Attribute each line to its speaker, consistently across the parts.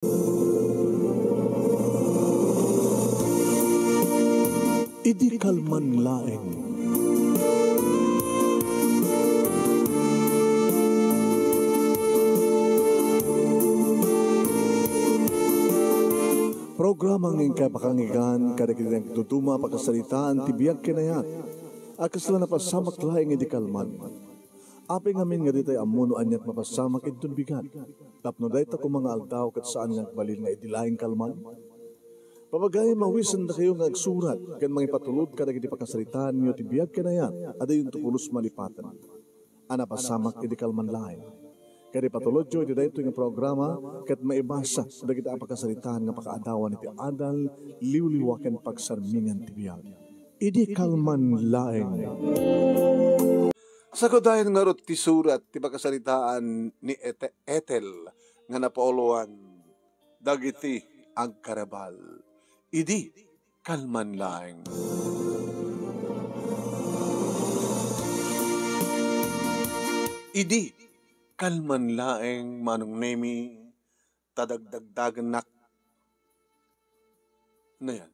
Speaker 1: Idi kalman laeng. Programang nging kapakangigan kada kitang tutuma pakasalitaan tibiyag kinayat. Akas lang napasamak laeng idi kalman. Api ngamin nga ditay amuno anyat mapasamak itun bigat. Tapno day ta kung mga aldaw kat saan nga balil nga idi laeng kalman. Papagay mawisan na kayo nga agsurat kan mga ipatulod kada kiti pakasalitaan nyo tibiyag kinayat. Ada yung tukulos malipatan. Ana pasamak idi kalman laeng. Kaya patulod jo, iti dahito yung programa, kat maibasa, sada kita apakasalitaan nga pakaadawan iti adal, liwliwaken pagsarmingan tibiyag. Idi kalman laeng.
Speaker 2: Sa kodayan nga rot ti surat, ti pakasalitaan ni Ethel, nga napauluan, dagiti agkarabal. Idi kalman laeng. Idi kalman laeng manong nemi tadagdagdagan nak na yan.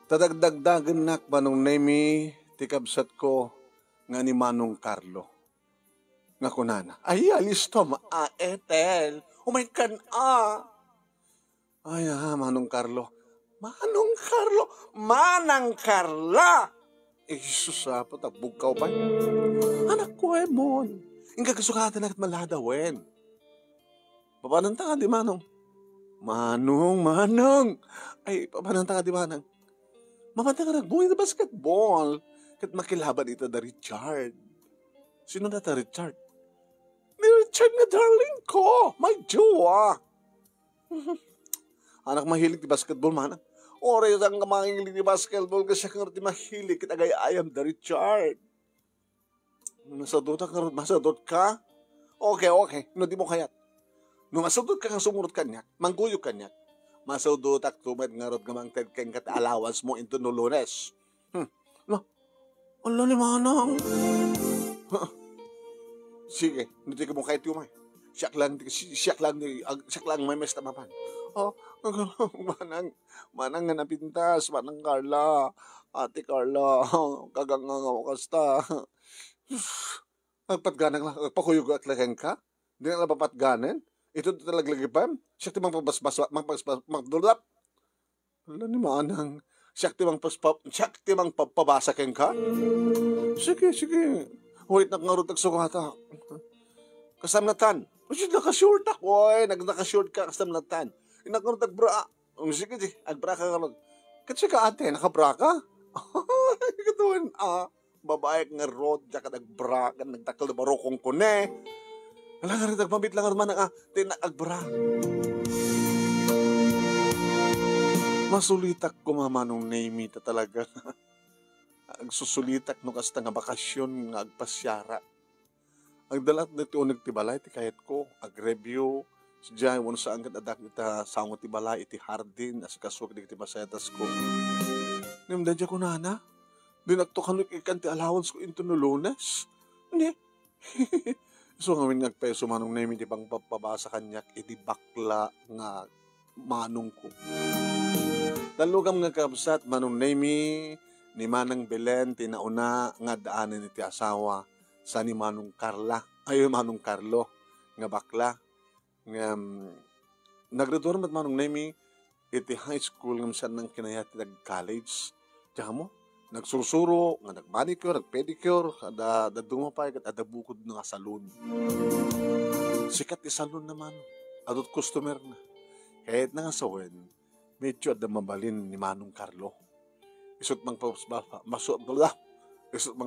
Speaker 2: Tadagdagdagan nak manong nemi tikabsat ko nga ni Manong Carlo. Nga kunana. Ay, alis to Ethel. Umay kan Ay, Manong Carlo. Manong Carlo. Manang Carla. Jesus, po, tagbog ka pa. Anak ko, Emon. Yung kagasukatan na maladawen. Papananta ka, di Manong? Manong. Ay, papananta ka, di Manong? Mamanta ka nagbuhay na basketball. Kat makilaban ito na Richard. Sino na ta Richard? Ni Richard na darling ko. My jowa. Anak mahilig di basketball, Manong. Oras ang kamangilig ni basketball kasi kang rati mahilig kita gayayam da Richard. Masadot ka? Okay. No di mo kayat. No masadot ka kang sumurot kanyak, mangguyok kanyak. Masadot ak tumad nga rot gamang tedkeng kat allowance mo into no Lunes. No, ala ni Manang. Sige, hindi ka mo kahit yung siyak lang may mes tamapan. Manang nga napintas, Manang Carla, Ate Carla, kagangang ako kasta. Nagpatganang lang, nagpakuyog at lageng ka? Hindi na napapatganan? Ito talaglagi pa? Siyak timang magdulap? Wala ni Manang, siyak timang pabasakin ka? Sige. Wait, nakangarot nagsukata. Kasamnatan. Nakashort ako, nakashort ka kasamnatan. Nakangarot nagbra. Sige, agbra ka nga. Kasi ka ate, nakabra ka? Katuan, babae nga rod, ka nagbra, ka nagtakal na barokong ko ne. Wala nga rin, nagpamit lang naman ang agbra. Masulitak ko mamanong name ita talaga. Agsusulitak no kasta nga bakasyon nga agpasyara. Agdalat na ito nagtibalay, iti kahit ko, ag-review, si Jai, wano saan ka adak ita sangot tibalay, iti hardin, as kaswag di iti masetas ko. Nimdadya ko na, dinagtokan ikan ti allowance ko into no Lunes. Hindi. So ngawin ngagpeso manong nemi di bang papabasa kanyak, iti bakla nga manong ko. Talugam nga kabsat, manong nemi, ni Manang Belen, tinauna nga daanan iti asawa, sa ni Manong Carla, Manong Carlo, nga bakla, nga naggraduar mat Manong Nemi, iti high school nga saan nang kinayat nag-college. Tiyan mo, nagsusuro, nga nag-manicure, nag-pedicure, da dumapay, at adabukod nga salon. Sikat ti salon naman, adot customer na. Kahit na nga sawen, medyo ada mabalin ni Manong Carlo. Isot mang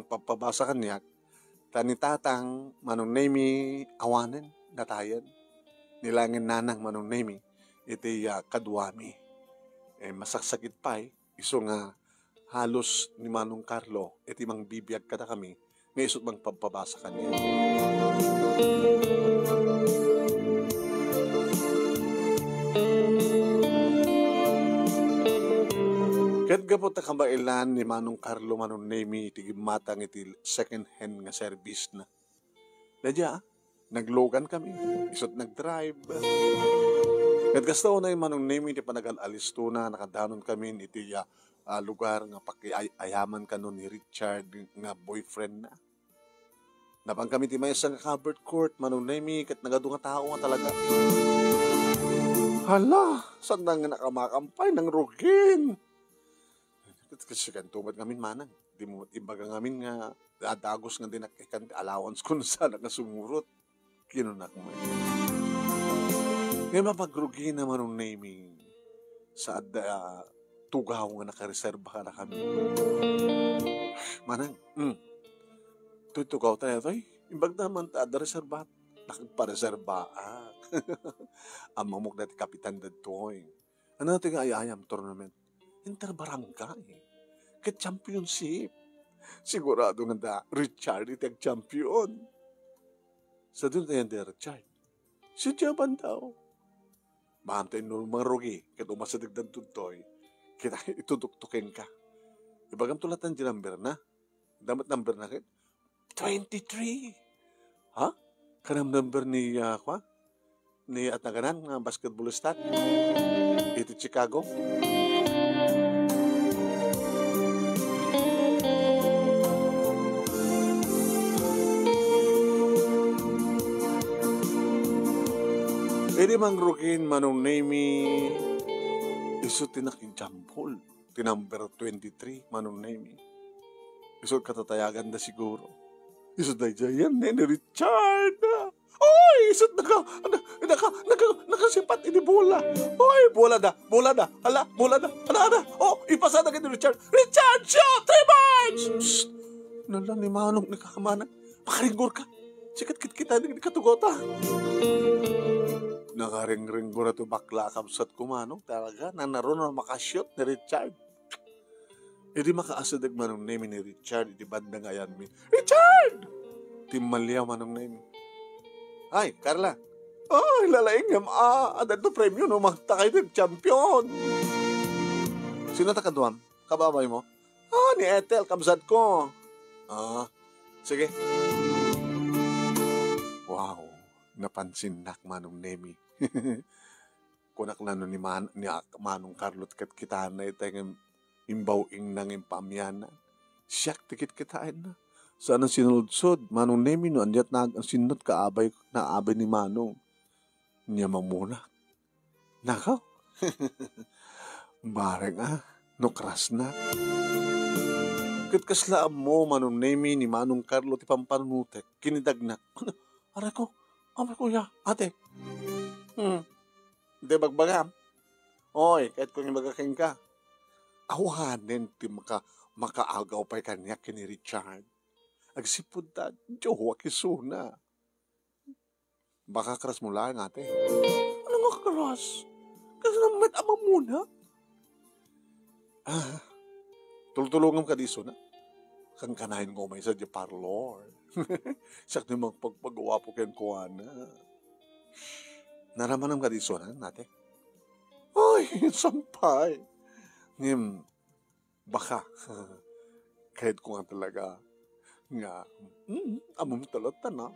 Speaker 2: papabasa kanyak, tani tatang Manong Nemi awanen natayan nilangin nanang Manong Nemi iti kadwami masaksakit pa iso nga halos ni Manong Carlo iti mang bibiyag kada kami nga isot mang pababasa kanya. Kat gapot na kabailan ni Manong Carlo Manong Nemi iti gimatang iti second hand nga service na. Dadya, Naglogan kami, isot nag-drive. Kat kastaw na yung manong name, iti panagalalis to na, nakadanon kami, iti lugar nga pakiayaman ka nun ni Richard, nga boyfriend na. Napang kami ti may isang covered court, manong name, kat nagado nga tao nga talaga. Hala, saan na nga nakamakampay ng rugin? Kasi kantumad ngamin manang, di mo ibaga ngamin nga, dadagos nga din nakikan allowance ko na sana nga sumurot. Kinunak mo. Ngayon mapagrugi naman ng naming sa tugaw nga nakareserba ka na kami. Manang, tugaw tayo ito imbag naman ada reserbat. Nakagpareserba. Ang mamuk na kapitan datoy. Ano natin nga ayayam tournament? Interbarangay. Ka-championship. Sigurado nga da, Richard itag champion. Sa doon tayo hindi Richard. Si Japan daw. Mahamtay nung mga rugi, kaya umasadag ng tuntoy, kita ituduktukin ka. Ibagam tulatan di number na. Damat number na kayo. 23. Ha? Kanang number ni, ni Ataganan, basketballista. Ito Chicago. Pwede mang rukin manong name iso tinaking jampol. Tinumber 23 manong name. Iso katatayagan na siguro. Iso na dyan ni Richard. Oy! Iso nakasipat ini bola. Oy! Bola da. Hala, bola da. Hala. Oh, ipasa na kay Richard. Richard, shoot! 3 points! Shh! Nala ni manong nakakamana. Pakaringgor ka. Sikat kita ni katugota. Nakaring-ring ko na ito bakla kamsat kumanong talaga na naroon na makashoot ni Richard. Hindi makaasadag manong name ni Richard. Hindi banda nga yan mi. Richard! Timalya manong name. Ay, Carla. Ay, lalaing nga adan to premyo no magtakay ng champion. Sino takaduam? Kababay mo? Ni Ethel, kamsat ko. Sige. Wow. Napansin nak manong nemi. Kunak na no ni manong Carlot kat kita na itang imbawing nang impamyana. Siyak tikit kitain na. Sana sinudsod manong nemi no andiat na sinot kaabay na abay ni manong. Niya mamuna. Nakaw. Bareng no kras na. Kaslaam mo manong nemi ni manong Carlot ipampanutek kinidagnak. Aray ko ya, ate. Hindi bagbagam. Oy, kahit kung ibagaking ka. Awahanin ti makaagaw pa'y kanya kini Richard. Agsipod ta, jowa kisuna. Baka kras mo lang, ate. Ano nga kras? Kasi naman ama muna. Tultulungan ka di suna. Kang kanahin ko may sa di parlor. Siyak namang pagpagawa po kayong kuwana. Naraman ang kadisyonan natin. Ay, sampay. Baka. Kahit ko nga talaga. Nga, among talatan na.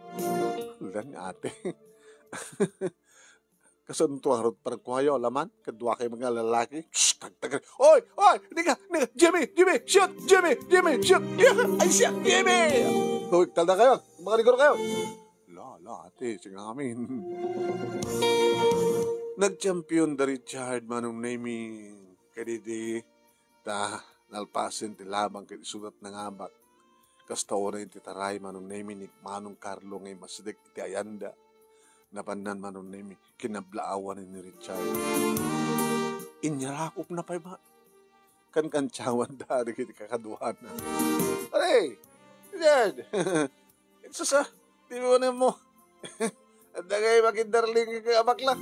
Speaker 2: Lang ate. Kasanto harot parang kuhayo, alaman. Kadwa kayo mga lalaki. Shhh, tagtagal. Oy! Hindi ka! Jimmy! Shoot! Jimmy! Shoot! Ay siya! Jimmy! Huwag talda kayo. Makaligor kayo. Ate. Sige amin. Nag-champion da Richard manong name kadidi nalpasin ti labang kay isulat ng abak. Kastaw na iti taray manong name ni manong Carlo ngay masdik iti ayanda. Napandan manong name kinablaawan ni Richard. Inyarakop na pa'y ba? Kan-kanchawan da kiti kakaduhan na. Aray! Richard! Iksasa! Tinunan mo! At dagay makindarling kakabakla.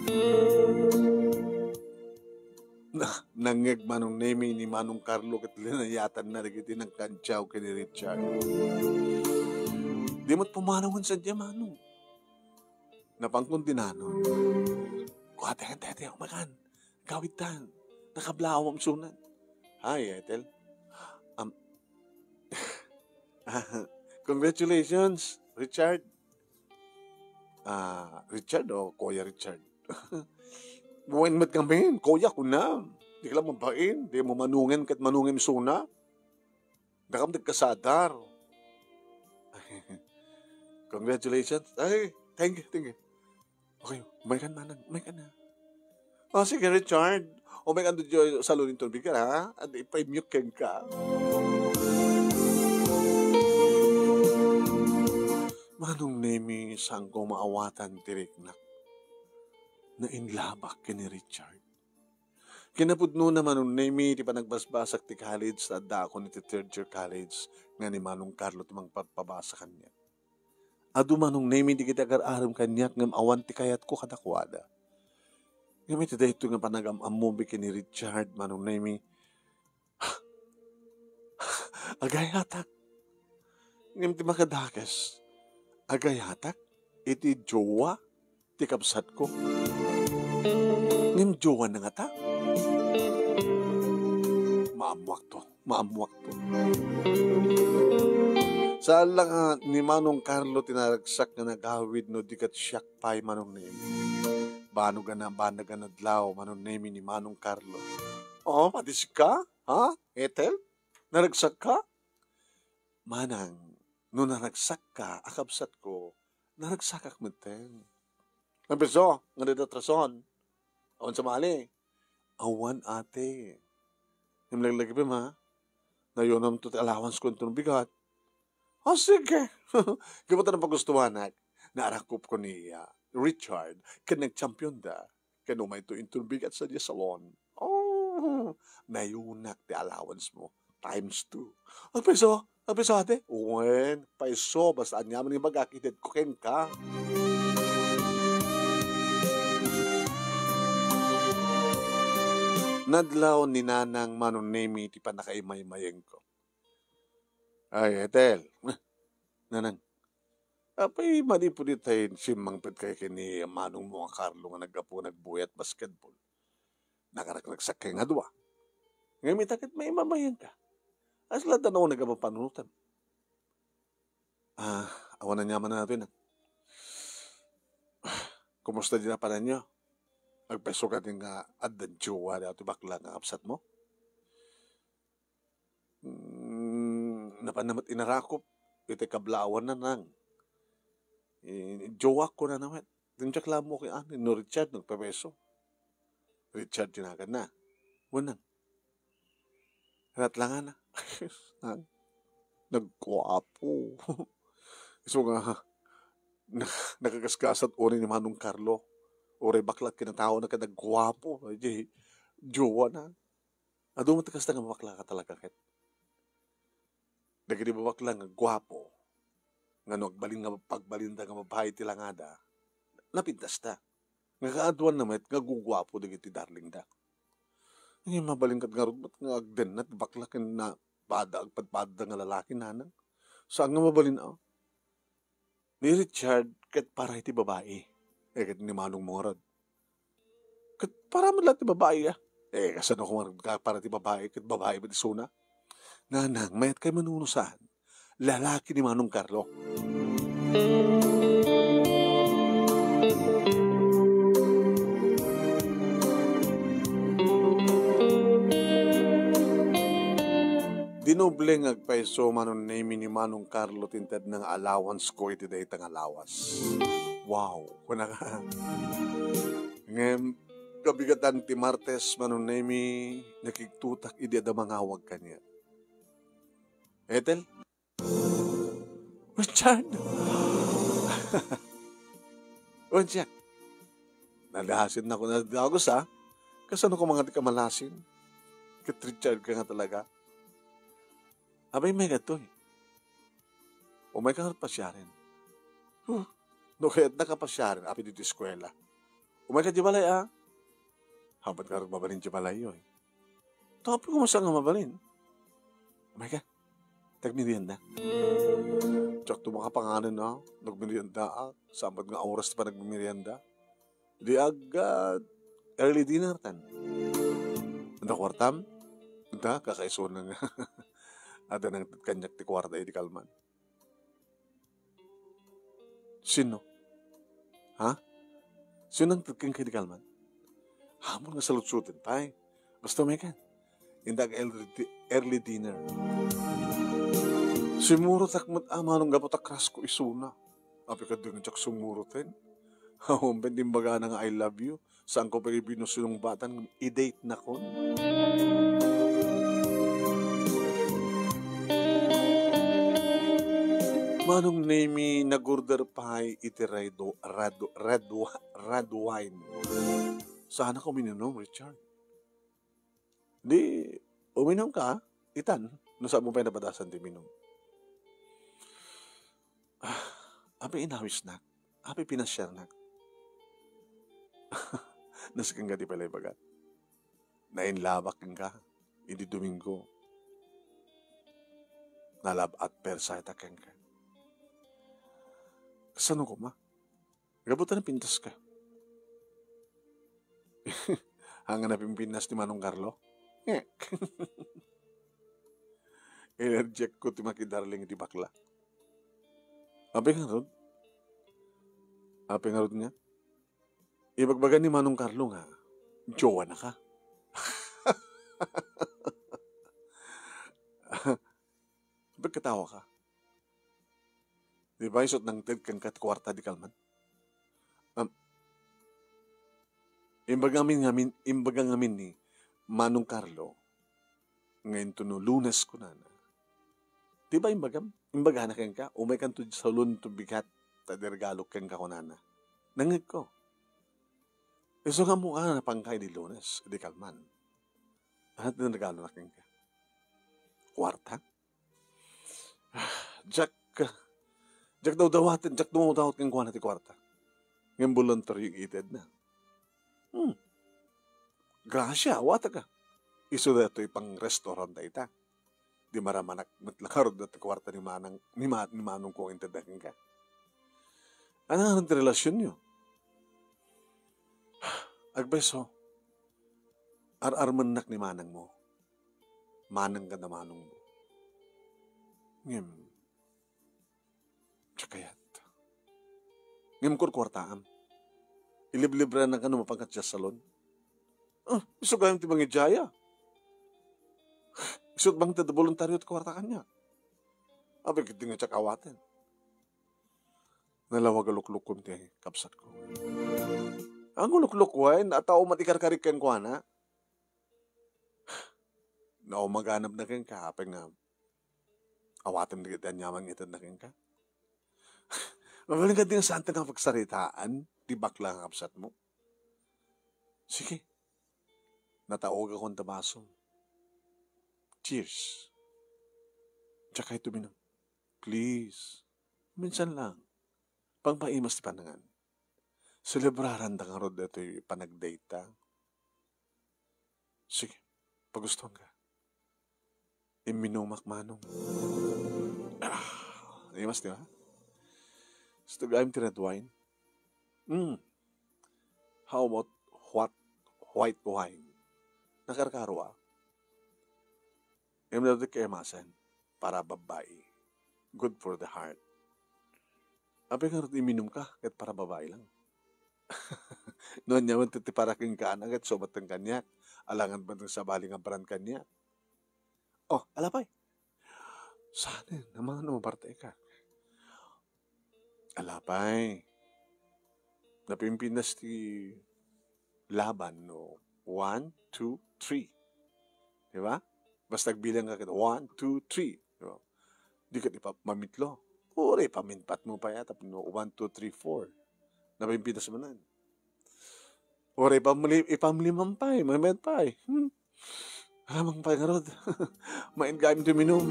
Speaker 2: Nangeg manong name ni manong Carlo kat linayatan na nagiti ng kantsaw kini Richard. Di mo't pumanangon sa diya manong. Napangkundinano. Kuhate, umakan. Gawit tan. Nakablawam sunan. Hi, Ethel. Congratulations, Richard. Richard o Kuya Richard? Buwan mat kami, kuya ko na. Di ka lang mabain, di mo manungin kat manungin suna. Dakam nagkasadar. Congratulations. Ay, thank you, thank you. Okay, may ka na, may ka na. Sige, Richard. May ka doon sa lunin to, bigyan ha? At ipay-mute ka. Manong nemi sang ko maawatan tiriknak na inlabak kini Richard. Kinapudno na manong nemi di pa nagbasbasak ti college sa dako ni ti third year college nga ni Manong Carlo timang pagpabasa kanya. Adu manong nemi di kita aram kanyak ngam awan ti kayat ko kadakwada. Ngamit iti ito nga panagam-amubi kini Richard manong nemi. Agayatak. Ngam ti makadakas. Agayatak. Iti jowa. Ti kapsat ko. Ngam jowa na nga ta. Maamuak to. Saan lang ni Manong Carlo tinaragsak na nagawid no di kat siyak pa'y Manong Nemi. Banaga na dlaw Manong Nemi ni Manong Carlo. Patis ka? Ha? Ethel? Naragsak ka? Manang, no naragsak ka, akabsat ko, naragsak akmeten. Nabiso, nga nadatrason. Awan sa mali. Awan ate. Namlaglagi pa ma. Nayonam to allowance ko itong bigat. Sige. Kapag na pagustuhan naarakop ko ni Richard kan nag-champion da. Kanumay to itong bigat sa dia salon. Nayunak ti allowance mo. Times 2. Ang peso ate? Uwen, peso. Basta anyaman yung magakitid ko ken ka. Nadlaw ni Nanang Manong Nemi ti pa nakaimay-mayeng ko. Ay, Ethel. Nanang. Apay, mali po di tayo simang pet kay kini Manong mga Carlo nga naggapo nagbuyat basketball. Nakarakraksak kay nga dua. Ngayon takit may mamayang ka. Asla tanaw nagapapanunutan. Awan na nyaman na natin. Kumusta din na pa ninyo? Agpeso ka din nga adan jowa na ito bakla nga kapsat mo? Napanamat inarakop. Ito kablawan na nang. Jowa ko na naman. Dinjak lang mo kay no Richard nagpapeso. Richard tinagan na. Wanang. Ratlangan na. Nagkuapo. So nga, nakagaskasat unin ni Manong Carlo. Ore baklat kinatao na ka nagkuapo. Jowa na. Ado mo takas na nga bakla ka talaga ket. Dagiti ba bakla nga guwapo. Nga pagbalinda nga mabahay tilangada. Napintas ta. Nga kaaduan naman nga gugwapo dagiti darling da. Ngayon mabalingkat nga rugbat nga agden na bakla kin na agpadpada nga lalaki nanang. Saan nga mabalin ni Richard ket para iti babae. Ket ni Manong Morad. Ket para man lahat ti babae kasano kung para ti babae ket babae ba ti suna? Nanang, mayat kay manunusan. Lalaki ni Manong Carlo. Dinoble nga agpaiso Manong Nemi ni Manong Carlo tinted ng allowance ko iti daytang alawas. Wow, kuna ka. Ngem kabigatan ti Martes Manong Nemi nakiktutak idi ada mangawag kanya. Ethel? Richard? Siya. Nadahasin na ko na dagos kasano ko mga di kamalasin? Kat Richard ka nga talaga. Abay may gato O may kang pasyarin. No kaya't nakapasyarin api dito eskwela. O may ka di balay Habat ka rin mabalin di balay yun. Tapi ko masang nga mabalin. O may ka. Tagmerienda. Tsak to mga pangalan nagmerienda Samad nga oras pa nagmerienda. Di agad early dinner tan. Anda kwartam? Anda kakaiso na nga. Ada nang kanyak ti kwarta di kalman. Sino? Ha? Sinang tagking kay di kalman? Hamon nga salutsutin pa eh. Basta may kan. Indag early dinner. Simuro takmat amanong gapotak kras ko isuna. Api ka din jak sumurutin. Hawampen din baga na nga I love you. Saan ko Pilipino sinong batan i-date na kon. Manong name nagorder pay iti red wine. Sana ko minom, Richard. Di, uminom ka, itan. No saan mo pa napadasan di minom. Api inawis na. Api pinasyar na. Nasakang ka di pala ibagat. Nainlabak ka. Hindi Domingo. Nalab at persayta keng ka. Kasano ko ma? Gabutan na pintas ka. Hanga na pimpinas ni Manong Carlo? Inerject ko ti makidarling iti bakla. Api nga rod? Api nga rod nga? Ibagbagan ni Manong Carlo nga, jowa na ka. Ba't katawa ka? Di ba isot ng ted kang katkwarta di kalman? Imbaga ngamin ni Manong Carlo, ngayon to no Lunes ko na. Di ba imbaga na kang ka, umay kan to sa lun to bigat, tadergalog kang ka kunana. Nangig ko. Iso nga mo na pangkay di Lunes, di kalman. Ano din regalo na kang ka? Kwarta? Jack daw dawatin, Jack dumawat kang kuha na ti kwarta. Ngayon voluntary gated na. Grasya, wata ka. Iso na ito pang restaurant na ita. Di maramanak matlakarod na ti kwarta ni Manong kong intadakin ka. Ano nga ang relasyon nyo? Agbeso, ar-armanak ni Manang mo. Manang ka na Manong mo. Ngem, tsakayat. Ngem kwartaan. Ilib-libra na ka no mapangkat siya salon. Iso gayong ti mga ijaya. Isot bang tada voluntaryo at kwarta kanya. Abig di nga tsakawatin. Nalawag alukluk ko ti kapsat ko. Ang ulukluk ko ay natao matikar-karik ken ko na. Nao maganap na ken ka apeng nga awatin na kita nyamang itad na ken ka. Mabaling ka din saan nga pagsaritaan, di bakla ang kapsat mo. Sige, nataog akong tabaso. Cheers. Tsaka ito minum. Please, minsan lang, pangpaimas ti panangan. Celebraran da nga rod ito yung panagdata. Sige, pagustuhan ka. Iminumak Manong. Imas, di ba? Gusto gayam ti red wine? How about white wine? Nakarkarwa. Yung natin kayamasan para babae. Good for the heart. Ape nga rin iminom ka kahit para babae lang. Noon niya man titiparaking ka na kahit sobat ng kanya. Alangan ba ng sabaling ang paran kanya? Oh, alapay. Sana naman parte ka. Alapay. Napimpinas ti laban, no? 1, 2, 3. Diba? Basta bilang ka kita, 1, 2, 3. Diba? Di ka mamitlo. Uri, paminpat mo pa yata. No? 1, 2, 3, 4. Napimpinas mo na. Uri, ipamlimang pa eh. Mamet pa eh. Alamang pa nga rod. Main gayam ti minum.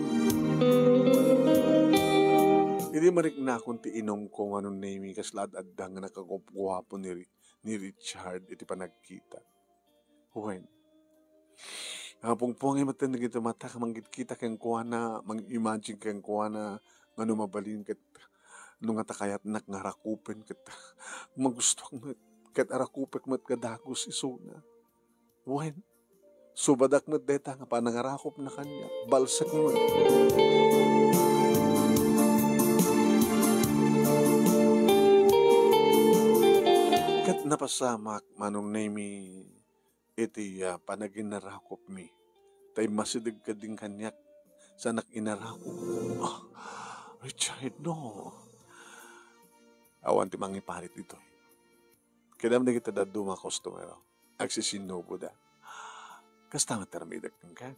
Speaker 2: Hindi marik na kung ti inom kung anong name kaslad at dang nakagwapo ni Richard iti panagkita. When? Pungpungay mata na kita mata ka manggit-kita kayang kuha na, mang-imagine kayang kuha na nga numabalin kat nung atakayat nak nga rakupin kat magusto kat arakupik mat kadagos isuna. When? Subadak mat deta nga panangarakop na kanya. Balsak mo. napasamak manong nami iti panaginarakop mi. Tay masidig ka din kanyak sa nakinarako. Richard, no. Awan ti mangiparit dito. Kailangan na kita dadu mga customer. Agsisinobo da. Kasta nga termidak ka.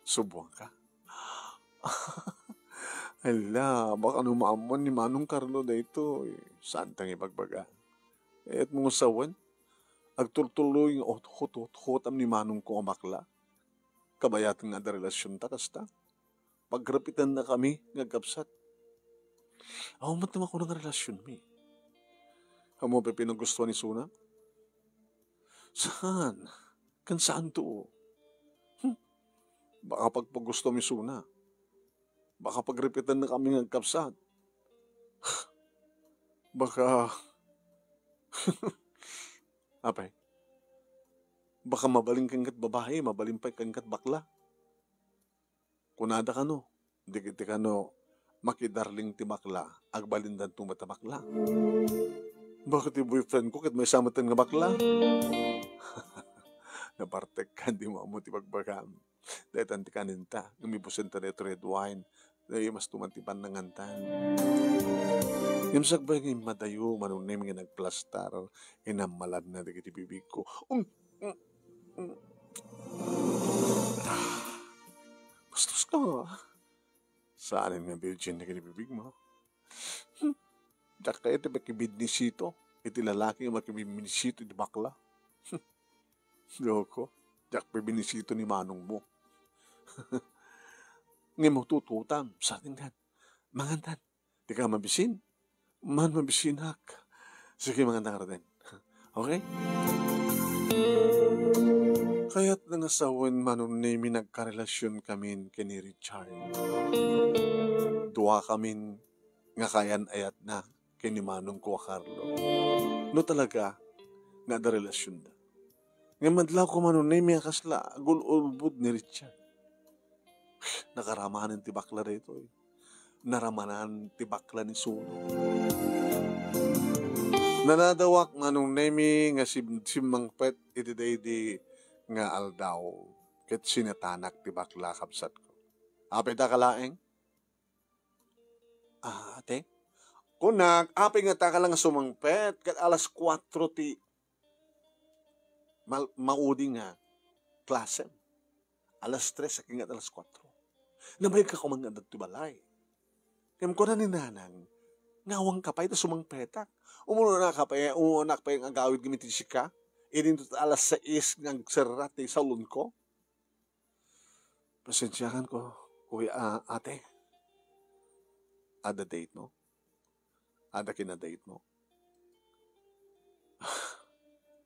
Speaker 2: Subuang ka. Hala, baka numaamon ni Manong Carlo na ito. Santang ibagbaga. At mga sawan, agturtuloy yung hotam ni Manong ko amakla. Kabayatan nga da relasyon ta kasta. Pagrapitan na kami, ngagkapsat. Matam ako ng relasyon mi. Amo pa pinagustuhan ni Suna? Saan? Kan saan to? Baka pagpagusto mi Suna. Baka pagrepitan na kami ng kapsat. Baka... Apay? Baka mabaling kang kat babae, mabaling pa kang kat bakla. Kunada ka no, di ka no, makidarling ti bakla, agbalindan tumata bakla. Bakit yung boyfriend ko kat may samatan nga bakla? Napartek ka, di mo amo ti pagbagam. Dahil tanti kaninta, umibusin ta neto red wine, dahil mas tumantipan ng antan. Yung sagbay ng madayo, manunim nga nagplastar, inamalad na dagiti bibig ko. Bastos ka. Saan nga virgin na kinibibig mo? Dak kaya iti makibidnisito. Iti lalaki nga makibidnisito iti bakla. Loko. Dak pibinisito ni manong mo. Nga mo tututam. Saan nga? Mangantan. Di ka mabisin. Man mabisinak. Sige mangantan ka rin. Okay? Kaya't nangasawan manong nami nagkarelasyon kami kini Richard. Dua kami nga kayan ayat na kini Manong ko Carlo. No talaga, nga da relasyon da. Nga madlaw ko manong nami ang kasla, gululbud ni Richard. Nakaramanan ti bakla rito eh. Naramanan ti bakla ni Suno. Nanadawak manong nami nga simang pet iti di nga aldaw. Ket sinatanak ti bakla kapsat ko. Apay ta kalaeng? Ate? Kunak, apay nga ta ka lang sumangpet. Kat alas 4 ti maudi nga klase. Alas 3, saking at alas 4. Nabay ka kumang nga ti balay. Kaya ko na ni nanang, ngawang kapay ta sumangpetak. Umunak pa yung agawid gamitin si ka. Ininto alas 6 ng serat ni salon ko. Pasensyahan ko, kuya, ate. Ada date mo? Ada kinadate mo?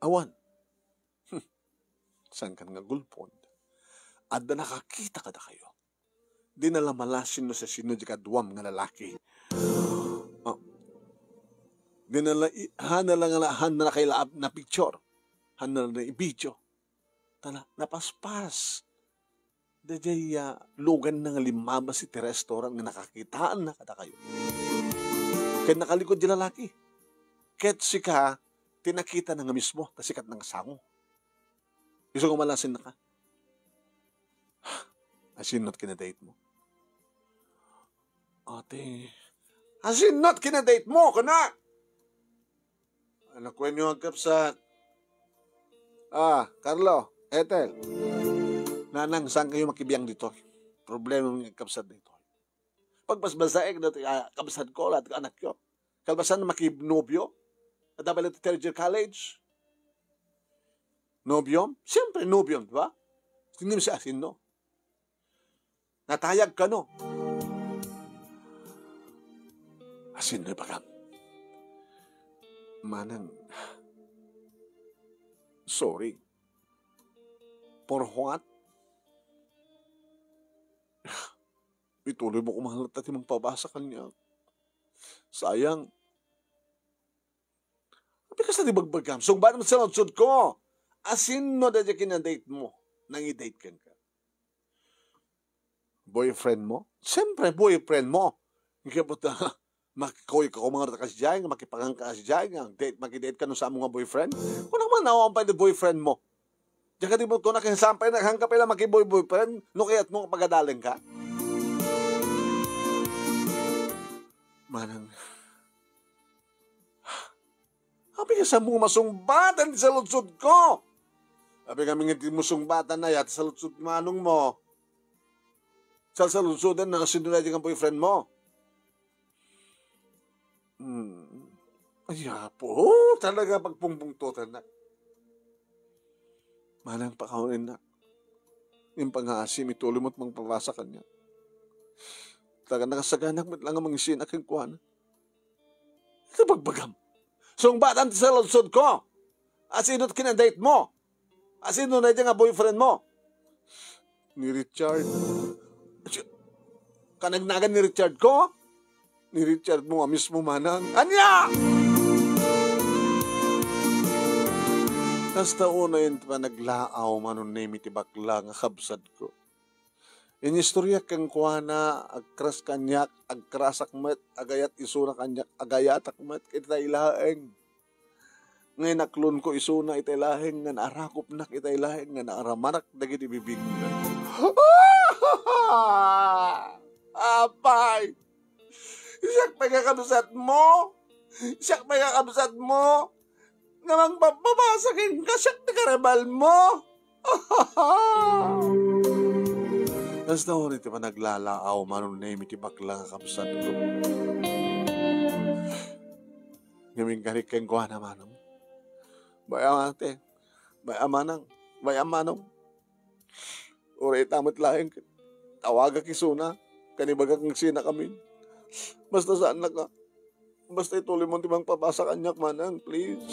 Speaker 2: Awan. Saan ka nga gulpon? Ada nakakita ka na kayo. Di nalamalasin no sa sino di kadwam nga lalaki. Di han na kailaap na picture. Han na i-video. Tala, napaspas. Dajay lugan ng limaba si ti restaurant nga nakakitaan na kada kayo. Kaya nakalikod di lalaki. Ket si ka, tinakita na nga mismo, ta sikat ng sango. Gusto ko malasin na ka. Asinot kinadate mo. Ate, asinot kinadate mo, kana! Anak ko yung agkapsat. Carlo, Ethel. Nanang, saan kayo makibiyang dito? Problema ng kapsad dito. Pagbasbasaig na kapsad ko, lahat anak ko. Kalbasan na makibnobyo? At dapat ito Tertiary College? Nobyom? Siyempre, nobyom, di ba? Hindi mo siya asin, no? Natayag ka, no? Asin na bagam. Manang, sorry. For what? Ituloy mo kumahalat at imang pabasa kanya. Sayang. Bikas na di bagbagam. So, ba naman sa nagsud ko? Asin no dadya kinadate mo? Nang i-date ka. Boyfriend mo? Siyempre, boyfriend mo. Kaya puta, Makikoy ka ko mga kasjay, makipangang kasjay, makidate ka no sa mga boyfriend. Kung naman nawang pa yung boyfriend mo. Diyan ka di mo ko nakasampay, naghangkapay lang makiboy-boyfriend, no kaya't mo pagadaling ka. Manang, sabi nga sa mga masungbatan sa lutsod ko. Sabi nga mga musungbatan na yat sa lutsod manong mo. Sa lutsodan na kasinunay ang boyfriend mo. Ay, po, talaga pagpungbungtutan na. Manang pakaunin na. Yung pang-aasim, ituloy mo't magpapasa kanya. Talaga nakasaganak mo't lang ang mga sinak yung kuhan. Ito bagbagam. Sungbatan sa lutsod ko. Asino't kinadate mo. Asino na dyan nga boyfriend mo. Ni Richard. Kanagnagan ni Richard ko. Ni Richard mo nga mismo manang. Anya! Kasta una yun pa naglaaw manon name iti bakla nga kabsad ko. Yung istorya kang kuhana, agkras kanyak, agkrasak met, agayat isuna kanyak, agayatak met, kita ilaeng. Ngayon naklon ko isuna ita ilaheng, nga naarakop nak ita ilaheng, nga naaramanak dagiti bibig na. Apay! Siyak magkakabsat mo! Siyak magkakabsat mo! Namang babasakin ka, siyak na karabal mo! Tapos na ulit pa naglalaaw, manon na iti bakla nga kabsat ko. Ngaming karik keng kuha na manong. Bayang ate, bayang manong. Uri tamot lahing, tawaga kisuna, kanibaga kang sina kami. Basta saan na ka? Basta ituloy mo timang papasa kanyak manang, please.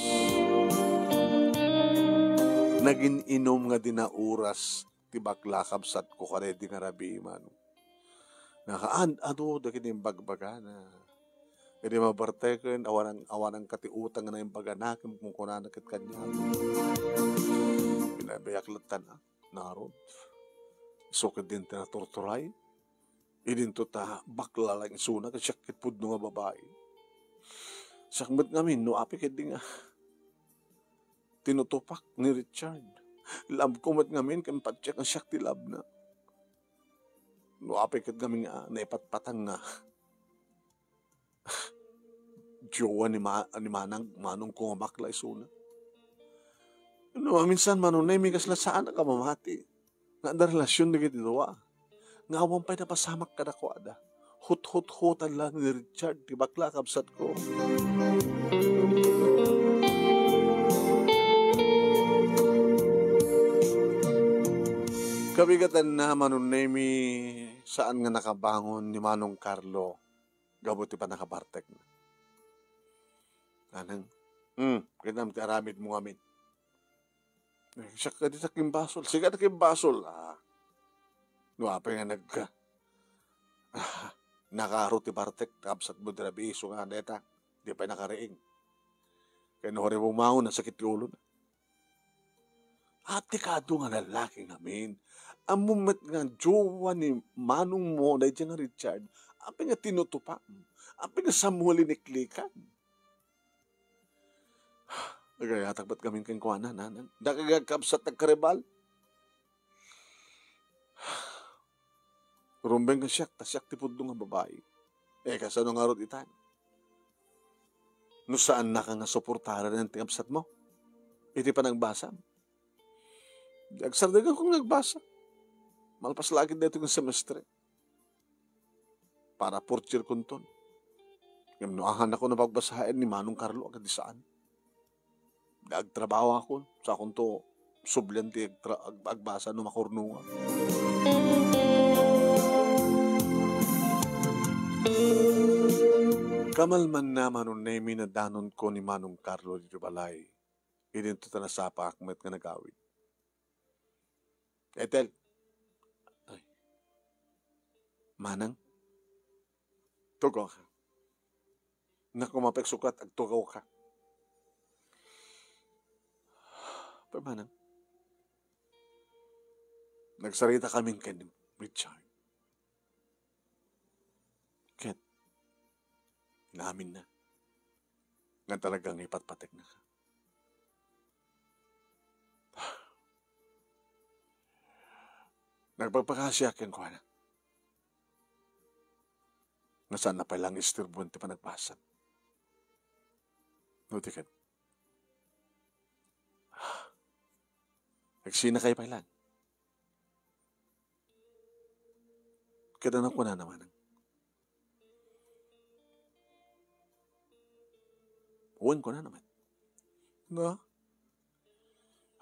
Speaker 2: Naging inom nga dinauras ti bakla kabsat ko karedi nga rabi man. Nakaan, dagiti yung bagbaga na. Kaya mabarteken, awanang katiutang na yung baganakim kung kunanakit kanya. Pinabayaklatan na, naroon. Sukad din tinatorturay. Idinto ta bakla lang isuna kasi sakit pud nga babae. Sakmet ngamin, no apikit din nga. Tinutupak ni Richard. Love ko mat ngamin, kaya patsak ang siyak ti love na. No apikit ngamin nga, naipatpatang nga. Jowa ni manong kong bakla isuna. No, minsan manunay, may kasla saan ka mamati. Nga na relasyon na gitiluwa. Nga awang pa'y napasamak ka na ko, ada. Hut-hut-hutan lang ni Richard, di bakla kabsat ko. Kabigatan na manunemi saan nga nakabangon ni Manong Carlo. Gabuti pa nakabartek na. Anang, kinam ti aramid mo ngamin. Siya ka di sa kimbasol. Siya ka kimbasol. Nuapay nga nagka. Nakaro ti bartek. Kapsat mo drabi. So nga neta. Di pa nakariing. Kaya nuhari mo maon na sakit yung ulo na. Ate ka nga lalaki namin. Ang mumet nga jowa ni Manong mo na dyan nga Richard. Api nga tinutupa. Api nga samuli ni Klikan. Nagayatak ba't kaming kengkuana, nanan? Nakagagkapsat nagkaribal? Rumbeng ka siyak, tasyak tipod nga babae. Kasano nga rod itan? No saan na ka nga suportara ng tingapsat mo? Iti pa nagbasa? Agsardagan kong nagbasa. Malpas lagi dito ng semestre. Para portier kunton. Gamnoahan ako na pagbasahin ni Manong Carlo agad di saan. Nagtrabaho ako sa akong to sublente agbasa no makurununga. Kamalman naman nun na minadanon ko ni Manong Carlo di balay. Idinto ta na sa paakmet nga nagawid. Etel. Ay. Manang. Tugaw ka. Nakumapek sukat ag tugaw ka. Manang. Nagsarita kaming kay Richard. Ken, Namin na. Nga talagang ipatpatek na ka. Nagpagpakasya kang kuha na. Nasaan na palang istirbuan ti panagpasan. Nutikan. Nagsina kayo pailan. Kadanak ko na naman. Uwan ko na naman. No?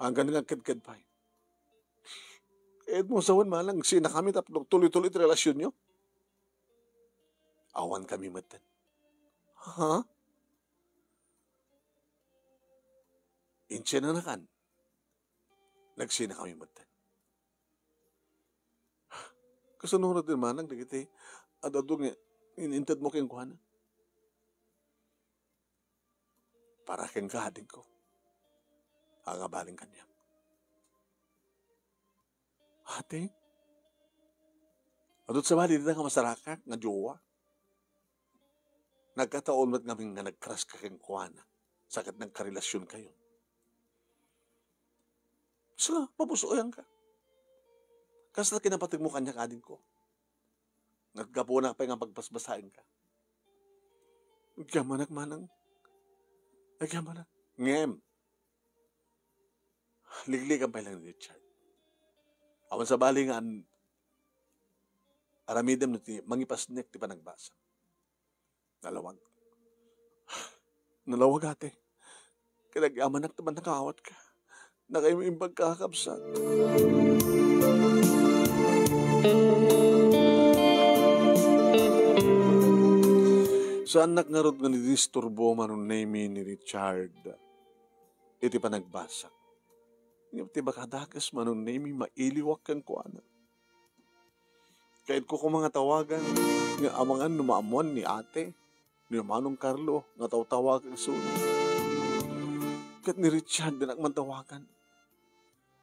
Speaker 2: Hanggang nga kad pa. Mo sa uwan malang, sina kami tapos tuloy-tuloy iti relasyon nyo. Awan kami matan. Ha? Insya na nakan. Nagsina kami matan. Kasunurad din manang, dagiti, at adong inintad mo kayong kuhana. Para kang kahading ko. Hangabaling kanya. Ate, adot sa bali dito nga masarakak, nga jowa. Nagkataon mat nga nga nag-crush ka kang kuhana. Sakit ng karelasyon kayo. So, papusuyan ka. Kasi na kinapatig mo kanya kading ko. Naggapo na pa nga pagpasbasahin ka. Nagkamanak manang. Nagkamanak. Ngem. Ligligan pa lang ni Richard. Awan sa bali nga aramidem na mangipasnek ti panagbasa. Nalawag. Nalawag ate. Kinag-amanak naman nakawat ka. Na kayo may pagkakabsat. Saan nakngarod nga ni-disturbo manong name ni Richard? Iti panagbasa. Iti bakadakas manong name mailiwak kang kuana. Kahit ko mga tawagan nga amangan numaamuan ni ate, ni Manong Carlo, nga tawagan sunod. Kahit ni Richard din akman tawagan.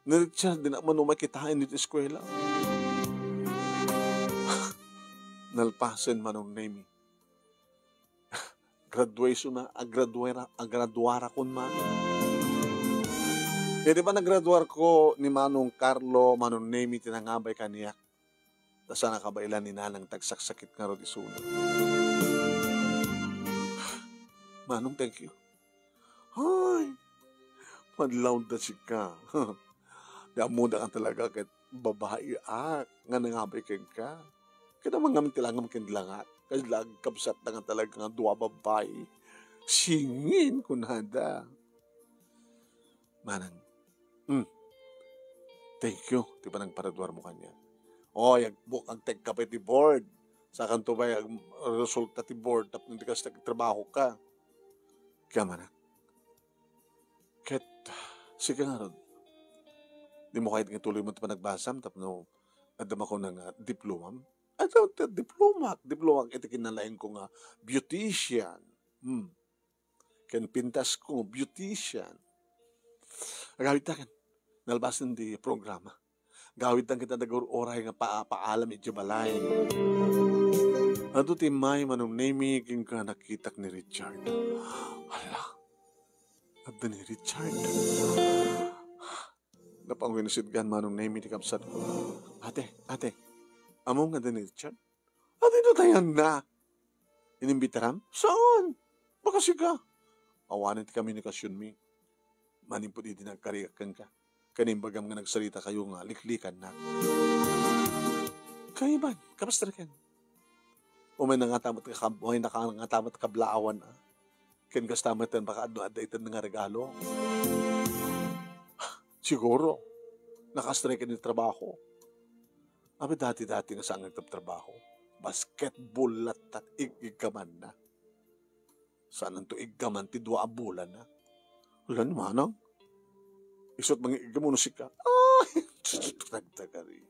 Speaker 2: Ni Richard din akman umakitain nito eskwela. Nalpasen manong name. Graduation na, agraduara kon man. E di ba nagraduar ko ni Manong Carlo, Manong Nemi, tinangabay kaniyak. Tasa nakabailan ni Nanang tagsaksakit nga ro di sunod. Manong, thank you. Hay, madlaw da si ka. Damuda ka talaga kahit babae nga nangabay kang ka. Kaya naman ngamin tilangam kindilangat. Kasi lagkabsat na nga talaga nga duwa babae. Singin ko nada. Manang, thank you. Di ba nang paraduar mo kanya? O, yagbuk ang tagkapit ti board. Sa kanto ba yung resulta ti board tapos hindi ka sa trabaho ka. Kaya manak. Ket, sige nga ron. Di mo kahit nga tuloy mo ito pa nagbasam tapos no, adama ko ng diplomam. Ano, diploma iti kinalain ko nga beautician. Ken pintas ko beautician. Gawit na ken nalbasan di programa. Gawit na kita nag-oray nga paalam iti balay. Ato ti may manong name king ka nakitak ni Richard. Hala. Adda ni Richard. Napangunasidgan manong name iti kapsat ko. Ate. Among nga ni Richard? At ito tayo na. Inimbitaram? Saan? Baka siga. Awanan ti komunikasyon mi. Manin po di nagkariakan ka. Kanimbagam nga nagsalita kayo nga liklikan na. Kaiban, kapastrakan. O may nakangatamat kablaawan na. Ken kastamatan baka adaitan nga regalo. Siguro, nakastrakan yung trabaho. Abi dati-dati nga saan nagtatrabaho. Basketball latat iggaman na. Saan to iggaman ti dua bulan na. Wala ni manang. Isot mga iggaman si ka. Ay! Nagtagari.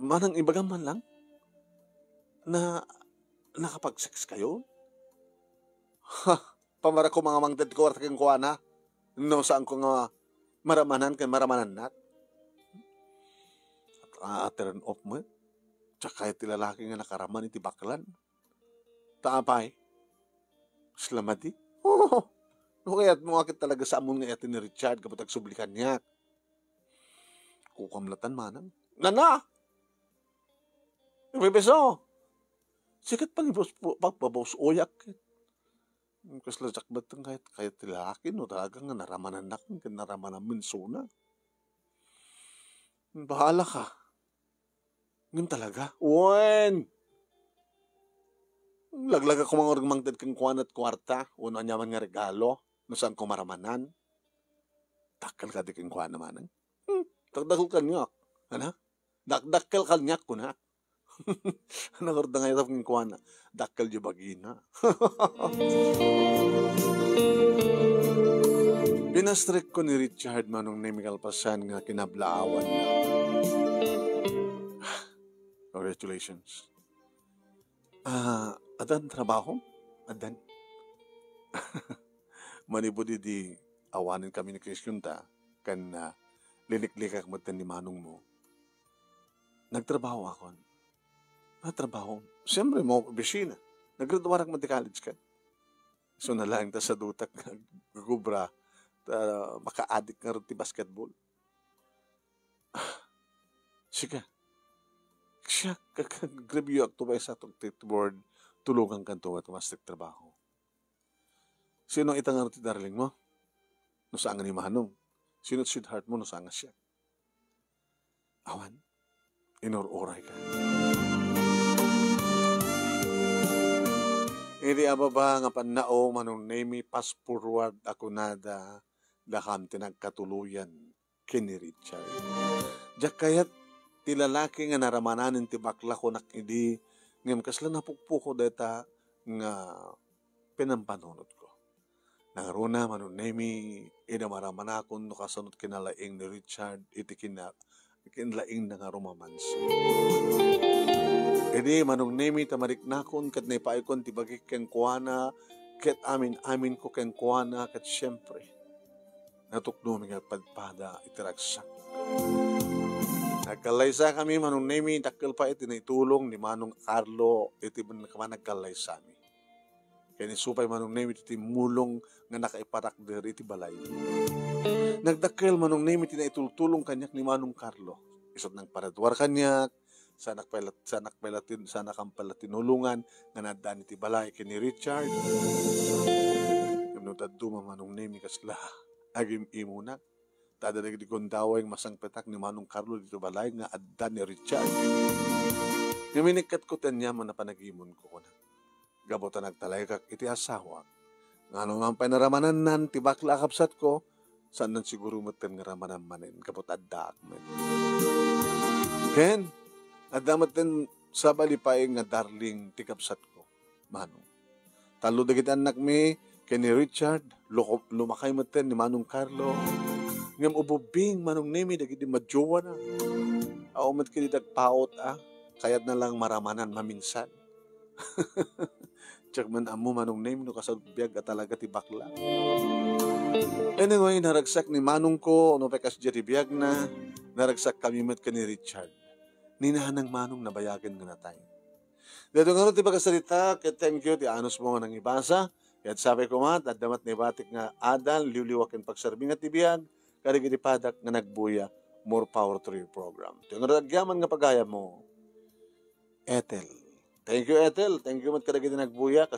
Speaker 2: Manang ibagaman lang na nakapag-sex kayo? Ha! Pamara ko mga mangdad ko at kang kuha na. No, saan ko nga maramanan nat. Turn off mo. Tsaka iti lalaki nga nakaraman iti baklan. Taapay. Slamadi? Oo. No, kaya't mo akit talaga sa amon nga ito ni Richard kapag tagsublikan niya. Kukamlatan manang. Nana! Ibebeso! Sikat pagbabaws oyak. Kasla jakbat ng kahit tilakin no talagang nga naramanan na kung naramanan minsuna. Bahala ka. Ngayon talaga. Uwan! Laglag ako mga orgmangtad kang kuwan at kwarta. Uno anyaman nga regalo. No saan ko maramanan. Dakal ka di kang kuwan naman. Dagdakal kanyak. Ano? Dakdakal kanyak ko na. Nakorda nga ito kang kuwan na. Dakal di bagina. Pinastrick ko ni Richard manong Nemical Pasan nga kinablaawan na. Congratulations. Adan trabaho? Adan? Manibudi di awanin kami ni Christian ta kan liliklikak mo ni manong mo. Nagtrabaho ako. Trabaho. Siyempre mo, bisina. Naggraduarang mo di college ka. So nalang ta sa dutak gugubra maka-addict nga rin ti basketball. Sige. Siya, kag-review ako ba sa itong board tulungan kanto at mastik trabaho. Sino itang ano ti darling mo? No saan nga ni Manong? Sino sweetheart mo? No saan nga siya? Awan, inor-oray ka. Hindi ababa nga panao manong name pass forward ako nada lakam tinagkatuluyan kini Richard. Diyak kayat ti lalaki nga naramananin ti bakla ko nakidi ngem kasla napukpuko deta nga pinampanunod ko. Nangaruna manong name idamaramanakon no kasunod kinalaing ni Richard iti kinlaing na nga rumamansi. Edi manong name tamariknakon kat naipaikon ti bagik keng kuana ket amin ko keng kuana ket syempre natukno nga padpada itiragsak. Nagkalaysa kami manong name dakkel pa iti naitulong ni Manong Carlo iti man nagkalaysa mi. Kaya ni supay manong name iti mulong nga nakaiparak diri iti balay. Nagdakkel manong name iti naitultulong kanyak ni Manong Carlo. Isot nang paradwar kanyak sana kampatinulungan nga nadaan iti balay kini Richard. Yung taduma manong name kasla agim imunak. Tadadag di kondaway masang petak ni Manong Carlo dito balay nga adda ni Richard. Naminikat ko tanya man na panagimon ko na. Gabotan nagtalay kak iti asawa. Nga nung panaramanan nan tibakla kapsat ko, saan nan siguro matin nga ramanan manin. Gabot adda akmen. Ken, adda matin sa balipay nga darling tikapsat ko. Manong. Talo dagit anak mi, kini Richard, lumakay matin ni Manong Carlo. Ngam ububing manong nemi dagiti madjowa na. Aumat kini dagpaot kayat na lang maramanan maminsan. Tsak man amo manong nemi no kasagbiag at talaga ti bakla. Anyway, naragsak ni Manong ko no pekas jeri biag na naragsak kami met kani Richard. Ninahanang Manong nabayagan nga natay. Dito nga ti pagkasalita, ket thank you ti anos mo nang ibasa. Ket sabi ko mat addamat ni batik nga adal liwliwaken pagserbing at tibiyag. Karigiti padak nga nagbuya, more power to your program. Ito nga nagyaman nga pagaya mo, Ethel. Thank you, Ethel. Thank you mat karigiti nagbuya.